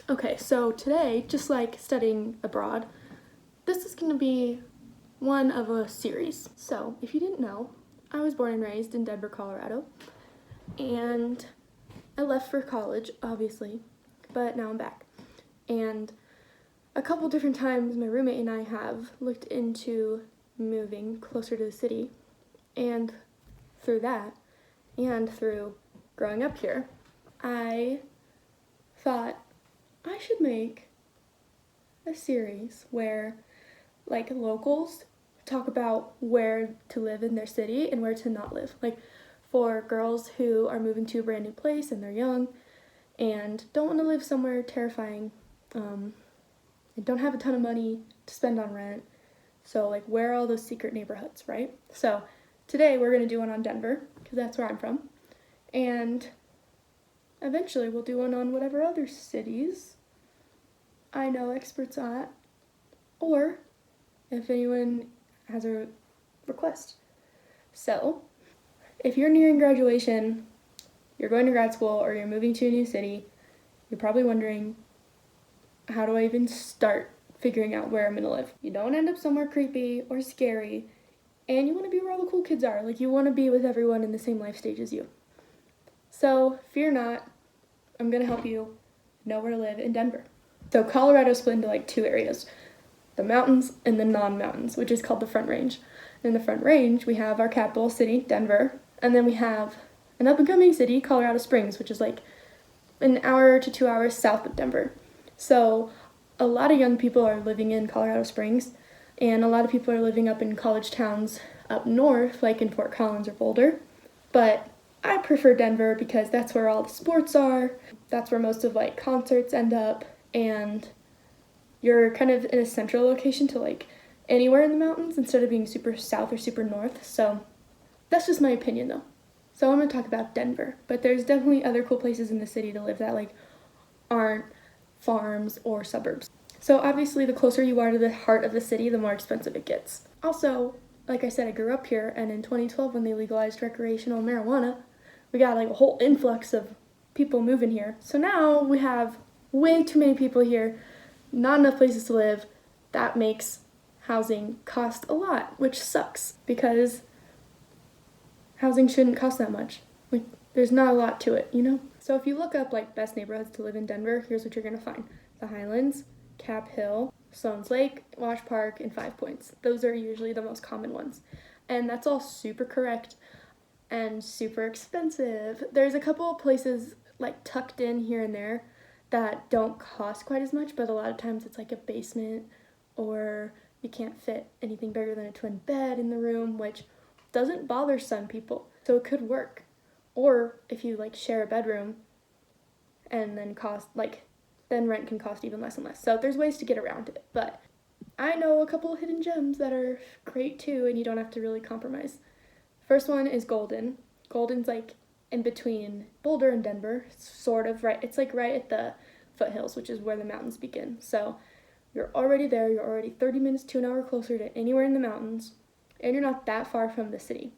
Okay, so today, just like studying abroad, this is going to be one of a series. So, if you didn't know, I was born and raised in Denver, Colorado, and I left for college, obviously, but now I'm back. And a couple different times, my roommate and I have looked into moving closer to the city, and through that, and through growing up here, I thought I should make a series where like locals talk about where to live in their city and where to not live. Like for girls who are moving to a brand new place and they're young and don't want to live somewhere terrifying, and don't have a ton of money to spend on rent. So like where are all those secret neighborhoods, right? So today we're gonna do one on Denver because that's where I'm from, and eventually we'll do one on whatever other cities I know experts at, or if anyone has a request. So, if you're nearing graduation, you're going to grad school, or you're moving to a new city, you're probably wondering, how do I even start figuring out where I'm gonna live? You don't end up somewhere creepy or scary, and you wanna be where all the cool kids are. Like, you wanna be with everyone in the same life stage as you. So, fear not, I'm gonna help you know where to live in Denver. So, Colorado's split into like two areas: the mountains and the non-mountains, which is called the Front Range. In the Front Range, we have our capital city, Denver, and then we have an up-and-coming city, Colorado Springs, which is like an hour to 2 hours south of Denver. So a lot of young people are living in Colorado Springs, and a lot of people are living up in college towns up north, like in Fort Collins or Boulder. But I prefer Denver because that's where all the sports are, that's where most of like concerts end up, and you're kind of in a central location to like anywhere in the mountains instead of being super south or super north. So that's just my opinion though. So I'm going to talk about Denver, but there's definitely other cool places in the city to live that like aren't farms or suburbs. So obviously the closer you are to the heart of the city, the more expensive it gets. Also, like I said, I grew up here, and in 2012 when they legalized recreational marijuana, we got like a whole influx of people moving here. So now we have way too many people here, not enough places to live. That makes housing cost a lot, which sucks because housing shouldn't cost that much. Like, there's not a lot to it, you know? So if you look up like best neighborhoods to live in Denver, here's what you're gonna find: the Highlands, Cap Hill, Sloan's Lake, Wash Park, and Five Points. Those are usually the most common ones. And that's all super correct and super expensive. There's a couple of places like tucked in here and there that don't cost quite as much, but a lot of times it's like a basement, or you can't fit anything bigger than a twin bed in the room, which doesn't bother some people. So it could work. Or if you like share a bedroom and then then rent can cost even less and less. So there's ways to get around it. But I know a couple of hidden gems that are great too, and you don't have to really compromise. First one is Golden. Golden's like in between Boulder and Denver, sort of right. It's like right at the foothills, which is where the mountains begin. So you're already there. You're already 30 minutes to an hour closer to anywhere in the mountains, and you're not that far from the city.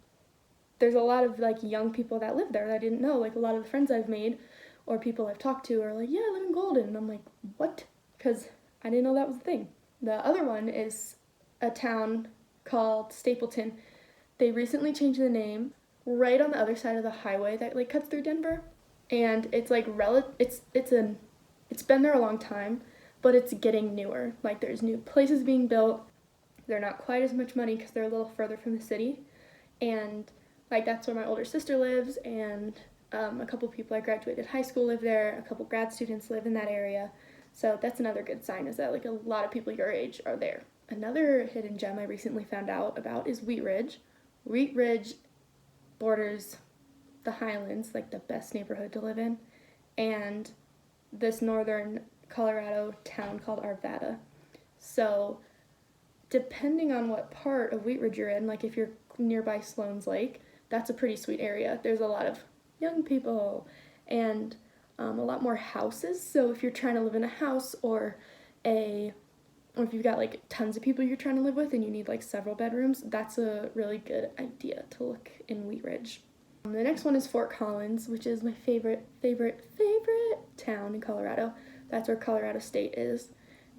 There's a lot of like young people that live there that I didn't know. Like a lot of the friends I've made or people I've talked to are like, yeah, I live in Golden. And I'm like, what? Because I didn't know that was a thing. The other one is a town called Stapleton. They recently changed the name, right on the other side of the highway that like cuts through Denver. And it's like it's been there a long time, but it's getting newer. Like there's new places being built. They're not quite as much money because they're a little further from the city. And like that's where my older sister lives, and a couple people I graduated high school live there. A couple grad students live in that area. So that's another good sign, is that like a lot of people your age are there. Another hidden gem I recently found out about is Wheat Ridge. Wheat Ridge borders the Highlands, like the best neighborhood to live in, and this northern Colorado town called Arvada. So depending on what part of Wheat Ridge you're in, like if you're nearby Sloan's Lake, that's a pretty sweet area. There's a lot of young people and a lot more houses. So if you're trying to live in a house, or if you've got like tons of people you're trying to live with and you need like several bedrooms, that's a really good idea to look in Wheat Ridge. The next one is Fort Collins, which is my favorite town in Colorado. That's where Colorado State is.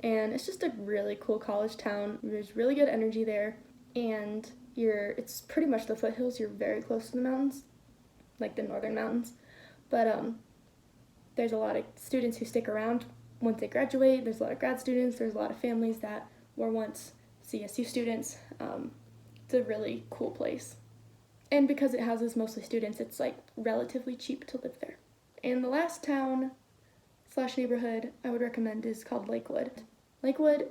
And it's just a really cool college town. There's really good energy there, and it's pretty much the foothills. You're very close to the mountains, like the northern mountains. But there's a lot of students who stick around once they graduate. There's a lot of grad students. There's a lot of families that were once CSU students. It's a really cool place. And because it houses mostly students, it's like relatively cheap to live there. And the last town / neighborhood I would recommend is called Lakewood. Lakewood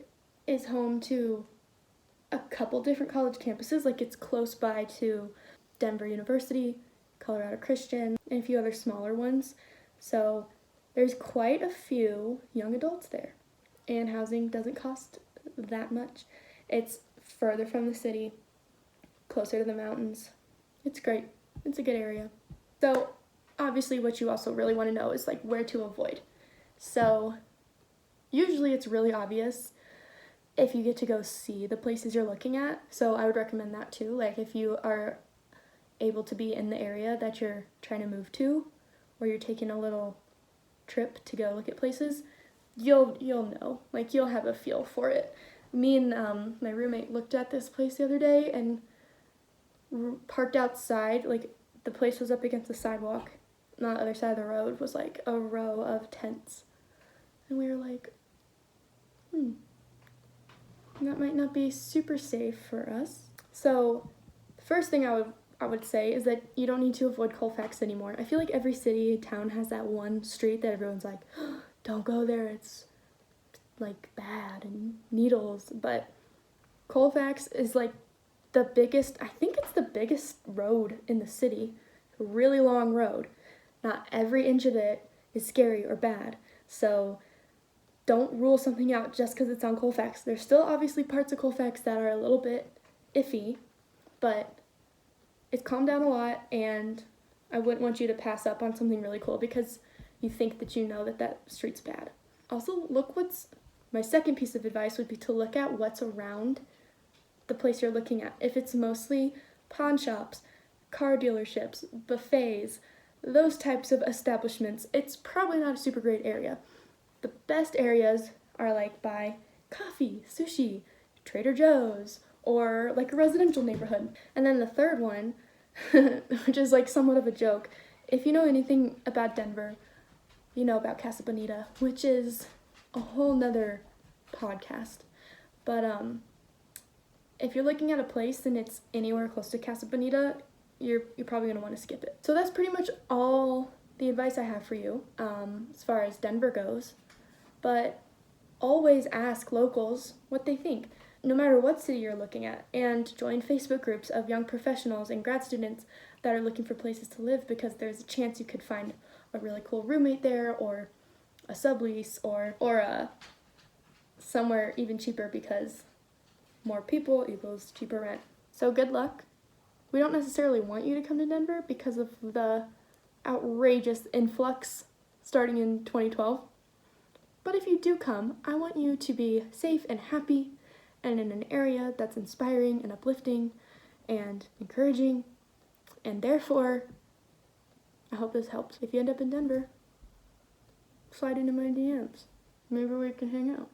is home to a couple different college campuses. Like, it's close by to Denver University, Colorado Christian, and a few other smaller ones. So there's quite a few young adults there, and housing doesn't cost that much. It's further from the city, closer to the mountains. It's great. It's a good area. So obviously what you also really want to know is like where to avoid. So usually it's really obvious if you get to go see the places you're looking at. So I would recommend that too. Like, if you are able to be in the area that you're trying to move to, or you're taking a little trip to go look at places, you'll know. Like, you'll have a feel for it. Me and my roommate looked at this place the other day and parked outside. Like, the place was up against the sidewalk. On the other side of the road was like a row of tents. And we were like, that might not be super safe for us. So the first thing I would say is that you don't need to avoid Colfax anymore. I feel like every city, town has that one street that everyone's like, don't go there, it's like bad and needles. But Colfax is like the biggest, I think it's the biggest road in the city, a really long road. Not every inch of it is scary or bad. So don't rule something out just because it's on Colfax. There's still obviously parts of Colfax that are a little bit iffy, but it's calmed down a lot, and I wouldn't want you to pass up on something really cool because you think that you know that street's bad. Also, my second piece of advice would be to look at what's around the place you're looking at. If it's mostly pawn shops, car dealerships, buffets, those types of establishments, it's probably not a super great area. The best areas are like by coffee, sushi, Trader Joe's, or like a residential neighborhood. And then the third one, which is like somewhat of a joke, if you know anything about Denver, you know about Casa Bonita, which is a whole nother podcast. But if you're looking at a place and it's anywhere close to Casa Bonita, you're probably gonna want to skip it. So that's pretty much all the advice I have for you as far as Denver goes. But always ask locals what they think, no matter what city you're looking at, and join Facebook groups of young professionals and grad students that are looking for places to live, because there's a chance you could find a really cool roommate there, or a sublease, or somewhere even cheaper, because more people equals cheaper rent. So good luck. We don't necessarily want you to come to Denver because of the outrageous influx starting in 2012. But if you do come, I want you to be safe and happy and in an area that's inspiring and uplifting and encouraging. And therefore, I hope this helps. If you end up in Denver, slide into my DMs. Maybe we can hang out.